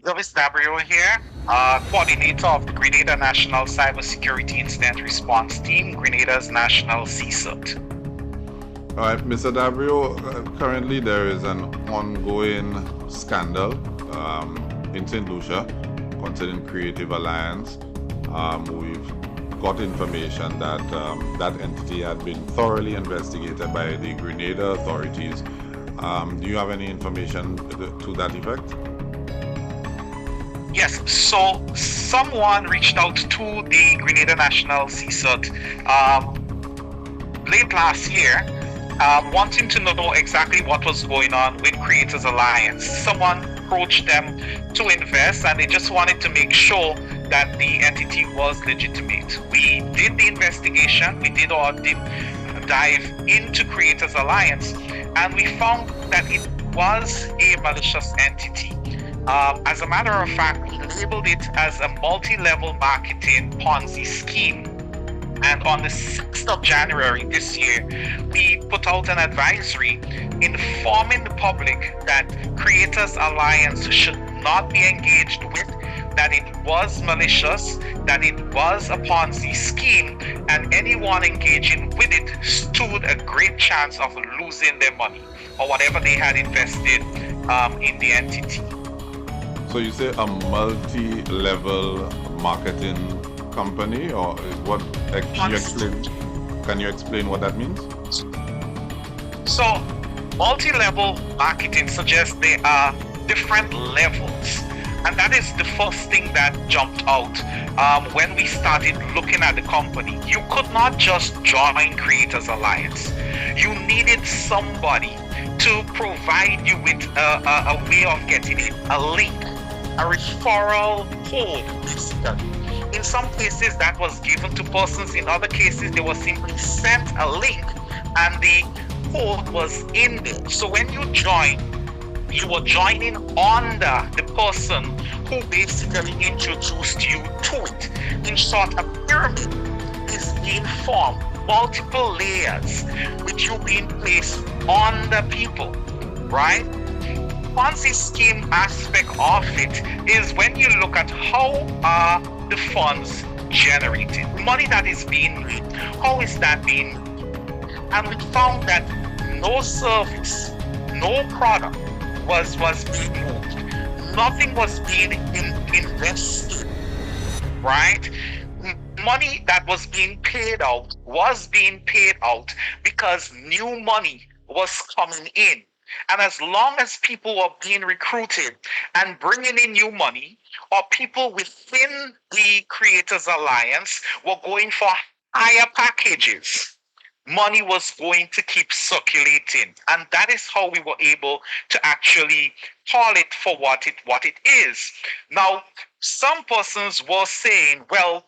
Jervis Dabreo here, coordinator of the Grenada National Cybersecurity Incident Response Team, Grenada's National CSIRT. All right, Mr. Dabreo, currently there is an ongoing scandal in Saint Lucia concerning Creative Alliance. We've got information that that entity had been thoroughly investigated by the Grenada authorities. Do you have any information to that effect? Yes, so someone reached out to the Grenada National CSIRT late last year, wanting to know exactly what was going on with Creators Alliance. Someone approached them to invest, and they just wanted to make sure that the entity was legitimate. We did the investigation, we did our deep dive into Creators Alliance, and we found that it was a malicious entity. As a matter of fact, we labeled it as a multi-level marketing Ponzi scheme. And on the 6th of January this year, we put out an advisory informing the public that Creators Alliance should not be engaged with, that it was malicious, that it was a Ponzi scheme, and anyone engaging with it stood a great chance of losing their money or whatever they had invested in the entity. So you say a multi-level marketing company, or what? Can you explain what that means? So multi-level marketing suggests there are different levels, and that is the first thing that jumped out when we started looking at the company. You could not just join Creators Alliance. You needed somebody to provide you with a way of getting it, a link, a referral code, basically. In some cases, that was given to persons. In other cases, they were simply sent a link and the code was in there. So when you join, you were joining under the person who basically introduced you to it. In short, a pyramid is being formed, multiple layers, with you being placed on the people, right? Ponzi scheme aspect of it is when you look at how are the funds generated, money that is being made, how is that being made? And we found that no service, no product was being moved, nothing was being invested, right? Money that was being paid out because new money was coming in. And as long as people were being recruited and bringing in new money, or people within the Creators Alliance were going for higher packages, money was going to keep circulating. And that is how we were able to actually call it for what it is. Now, some persons were saying, well,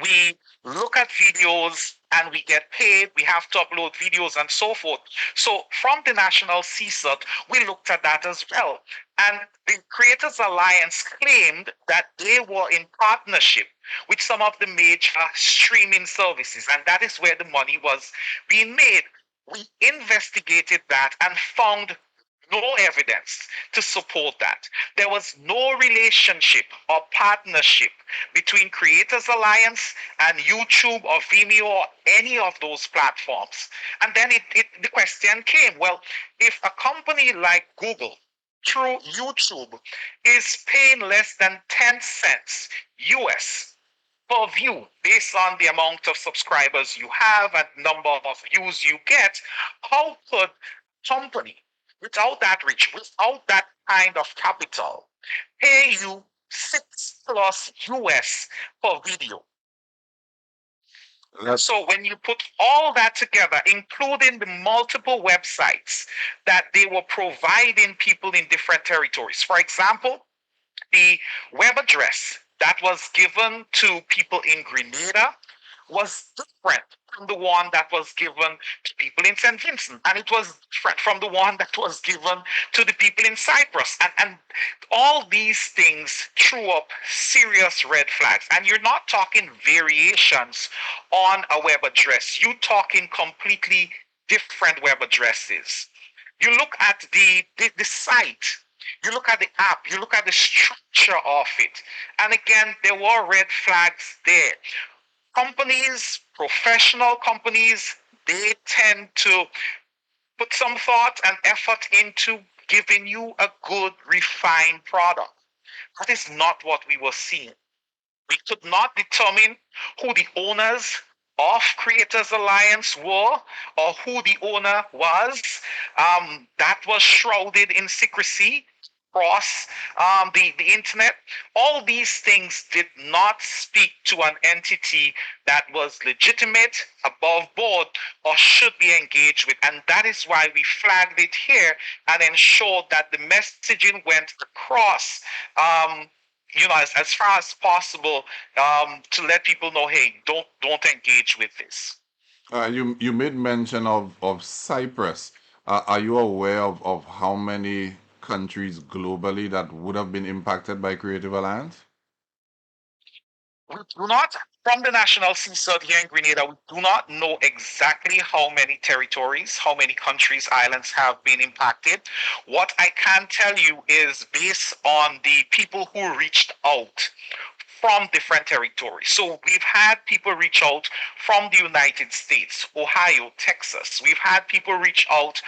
we look at videos and we get paid, we have to upload videos and so forth. So from the National CSIRT, we looked at that as well. And the Creators Alliance claimed that they were in partnership with some of the major streaming services, and that is where the money was being made. We investigated that and found no evidence to support that. There was no relationship or partnership between Creators Alliance and YouTube or Vimeo or any of those platforms. And then the question came, well, if a company like Google through YouTube is paying less than 10 cents US per view based on the amount of subscribers you have and number of views you get, how could a company without that reach, without that kind of capital, pay you $6+ US per video? So when you put all that together, including the multiple websites that they were providing people in different territories, for example, the web address that was given to people in Grenada was different from the one that was given to people in St. Vincent, and it was different from the one that was given to the people in Cyprus. And all these things threw up serious red flags. And you're not talking variations on a web address. You're talking completely different web addresses. You look at the site, you look at the app, you look at the structure nature of it. And again, there were red flags there. Companies, professional companies, they tend to put some thought and effort into giving you a good, refined product. That is not what we were seeing. We could not determine who the owners of Creators Alliance were or who the owner was. That was shrouded in secrecy across the internet. All these things did not speak to an entity that was legitimate, above board, or should be engaged with. And that is why we flagged it here and ensured that the messaging went across. As far as possible, to let people know, hey, don't engage with this. You made mention of Cyprus. Are you aware of how many countries globally that would have been impacted by Creative Alliance? We do not, from the National CSIRT here in Grenada, we do not know exactly how many territories, how many countries, islands have been impacted. What I can tell you is based on the people who reached out from different territories. So we've had people reach out from the United States, Ohio, Texas. We've had people reach out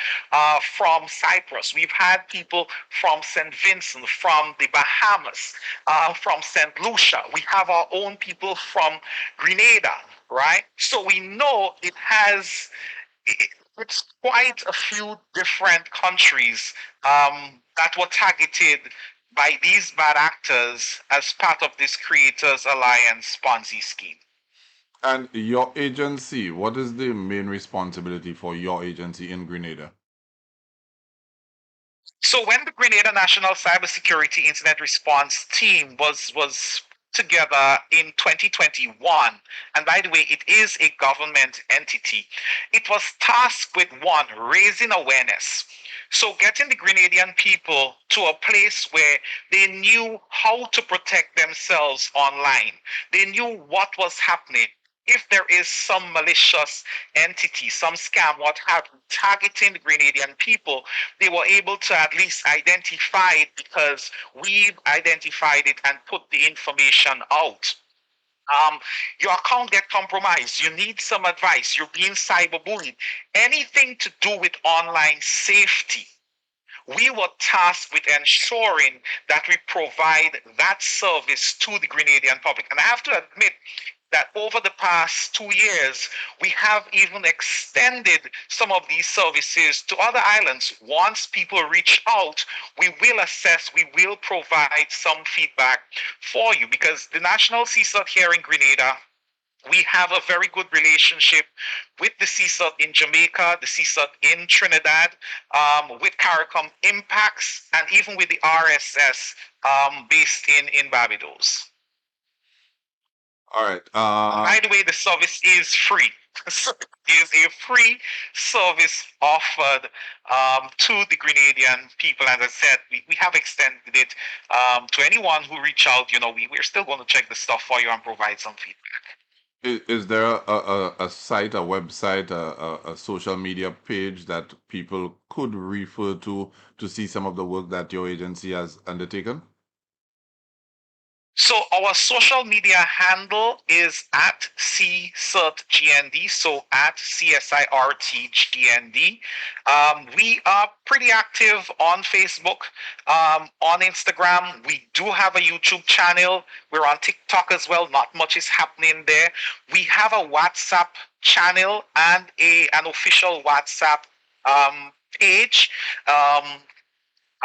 from Cyprus. We've had people from St. Vincent, from the Bahamas, from Saint Lucia. We have our own people from Grenada, right? So we know it's quite a few different countries that were targeted by these bad actors as part of this Creators Alliance Ponzi scheme. And your agency, what is the main responsibility for your agency in Grenada? So when the Grenada National Cybersecurity Incident Response Team was together in 2021, and by the way, it is a government entity, it was tasked with one, raising awareness. So getting the Grenadian people to a place where they knew how to protect themselves online. They knew what was happening. If there is some malicious entity, some scam, what have you, targeting the Grenadian people, they were able to at least identify it because we've identified it and put the information out. Your account get compromised. You need some advice. You're being cyberbullied. Anything to do with online safety. We were tasked with ensuring that we provide that service to the Grenadian public. And I have to admit that over the past 2 years, we have even extended some of these services to other islands. Once people reach out, we will assess, we will provide some feedback for you because the National CSIRT here in Grenada, we have a very good relationship with the CSIRT in Jamaica, the CSIRT in Trinidad, with CARICOM Impacts, and even with the RSS based in Barbados. All right. By the way, the service is free. So it is a free service offered to the Grenadian people. As I said, we have extended it to anyone who reach out. We're still going to check the stuff for you and provide some feedback. Is there a site, a website, a social media page that people could refer to see some of the work that your agency has undertaken? So our social media handle is at CSIRTGND, so at CSIRTGND. We are pretty active on Facebook, on Instagram. We do have a YouTube channel. We're on TikTok as well. Not much is happening there. We have a WhatsApp channel and an official WhatsApp page.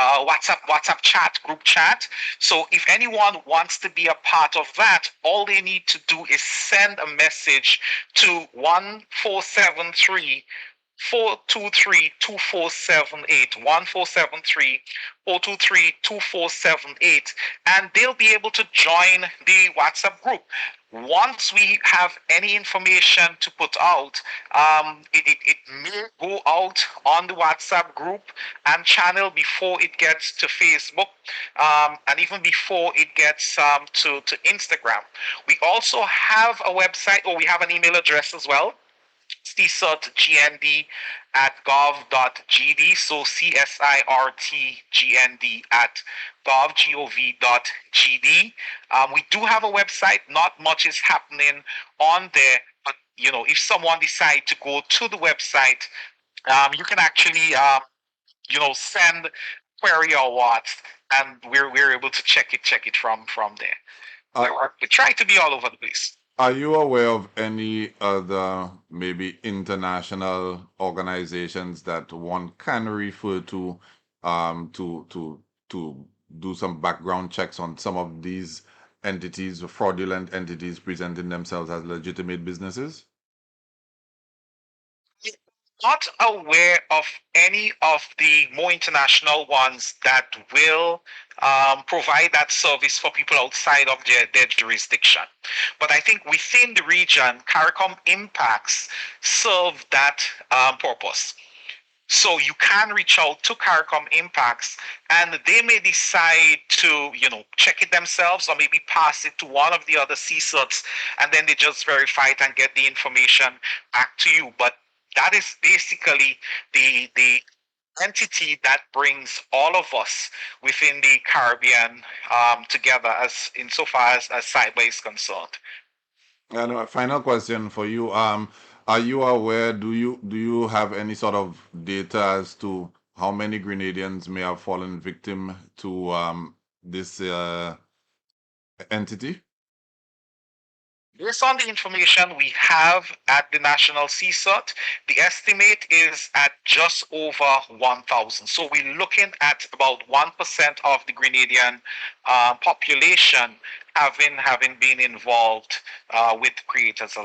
WhatsApp chat, group chat. So if anyone wants to be a part of that, all they need to do is send a message to 1473 423 2478 1473 423 2478, and they'll be able to join the WhatsApp group. Once we have any information to put out, it may go out on the WhatsApp group and channel before it gets to Facebook, and even before it gets to Instagram. We also have a website, or we have an email address as well. CSIRT GND at gov.gd. So CSIRT GND at gov.gd. We do have a website. Not much is happening on there, but if someone decide to go to the website, you can actually send query or what, and we're able to check it from there. We try to be all over the place. Are you aware of any other maybe international organizations that one can refer to to do some background checks on some of these entities, fraudulent entities presenting themselves as legitimate businesses? Not aware of any of the more international ones that will provide that service for people outside of their jurisdiction. But I think within the region, CARICOM impacts serve that purpose. So you can reach out to CARICOM Impacts, and they may decide to, check it themselves or maybe pass it to one of the other CSIRTs, and then they just verify it and get the information back to you. But that is basically the entity that brings all of us within the Caribbean together, as insofar as cyber is concerned. And a final question for you. Are you aware, do you have any sort of data as to how many Grenadians may have fallen victim to this entity? Based on the information we have at the National CSIRT, the estimate is at just over 1,000. So we're looking at about 1% of the Grenadian population having been involved with Creators